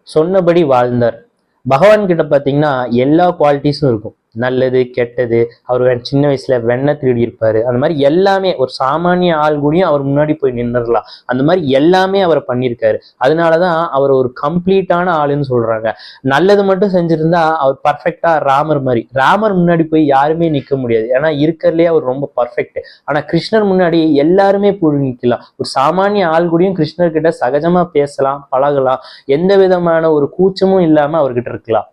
சொன்னபடி வாழ்ந்தார். பகவான் கிட்ட பாத்தீங்கன்னா எல்லா குவாலிட்டிஸும் இருக்கும். நல்லது கெட்டது. அவர் சின்ன வயசுல வெண்ணெய் திருடி இருப்பாரு. அந்த மாதிரி எல்லாமே ஒரு சாமானிய ஆள் கூடயும் அவர் முன்னாடி போய் நின்றுடலாம். அந்த மாதிரி எல்லாமே அவர் பண்ணியிருக்காரு. அதனாலதான் அவர் ஒரு கம்ப்ளீட்டான ஆளுன்னு சொல்றாங்க. நல்லது மட்டும் செஞ்சிருந்தா அவர் பர்ஃபெக்டா ராமர் முன்னாடி போய் யாருமே நிக்க முடியாது. ஏன்னா இருக்கிறதுலே அவர் ரொம்ப பர்ஃபெக்ட். ஆனா கிருஷ்ணர் முன்னாடி எல்லாருமே போய் நிக்கலாம். ஒரு சாமானிய ஆள் கூடயும் கிருஷ்ணர் கிட்ட சகஜமா பேசலாம், பழகலாம். எந்த விதமான ஒரு கூச்சமும் இல்லாம அவர்கிட்ட இருக்கலாம்.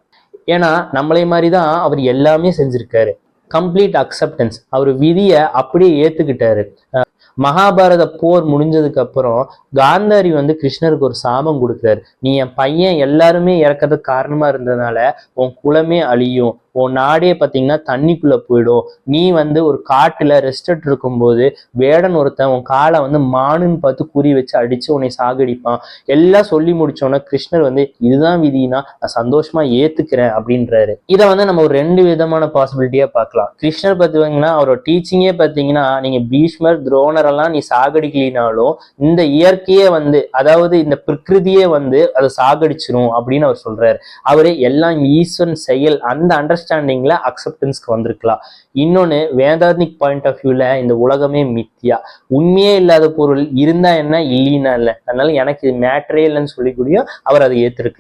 ஏன்னா நம்மளே மாதிரிதான் அவர் எல்லாமே செஞ்சிருக்காரு. Complete acceptance. அவர் விதியை அப்படியே ஏத்துக்கிட்டாரு. மகாபாரத போர் முடிஞ்சதுக்கு அப்புறம் காந்தாரி கிருஷ்ணருக்கு ஒரு சாபம் கொடுக்குறாரு. நீ என் பையன் எல்லாருமே இறக்கிறதுக்கு காரணமா இருந்ததுனால உன் குலமே அழியும், உன் நாடே பார்த்தீங்கன்னா தண்ணிக்குள்ள போயிடும். நீ ஒரு காட்டுல ரெஸ்ட் இருக்கும் போது வேடன் ஒருத்தன் உன் காலை மானுன்னு பார்த்து குறி வச்சு அடிச்சு உன்னை சாகடிப்பான். எல்லாம் சொல்லி முடிச்சோன்னா கிருஷ்ணர் இதுதான் விதினா நான் சந்தோஷமா ஏத்துக்கிறேன் அப்படின்றாரு. இதை நம்ம ஒரு ரெண்டு விதமான பாசிபிலிட்டியா பார்க்கலாம். கிருஷ்ணர் பார்த்தீங்கன்னா அவரோட டீச்சிங்கே பார்த்தீங்கன்னா நீங்க பீஷ்மர் துரோணர் எல்லாம் நீ சாகடிக்கலினாலும் இந்த இயற்கையே அதாவது இந்த பிரகிருதியே அதை சாகடிச்சிரும் அப்படின்னு அவர் சொல்றாரு. அவரு எல்லாம் ஈஸ்வரன் செயல் அந்த அண்டர்ஸ்டாண்டிங்ல அக்செப்டன்ஸ்க்கு வந்திருக்கலாம். இன்னொன்னு வேதாந்திக் பாயிண்ட் ஆஃப் வியூல இந்த உலகமே மித்தியா, உண்மையே இல்லாத பொருள் இருந்தா என்ன இல்லைன்னா இல்லை, அதனால எனக்கு இது மேட்டரே இல்லைன்னு சொல்லிக்கூடிய அவர் அதை ஏத்திருக்கலாம்.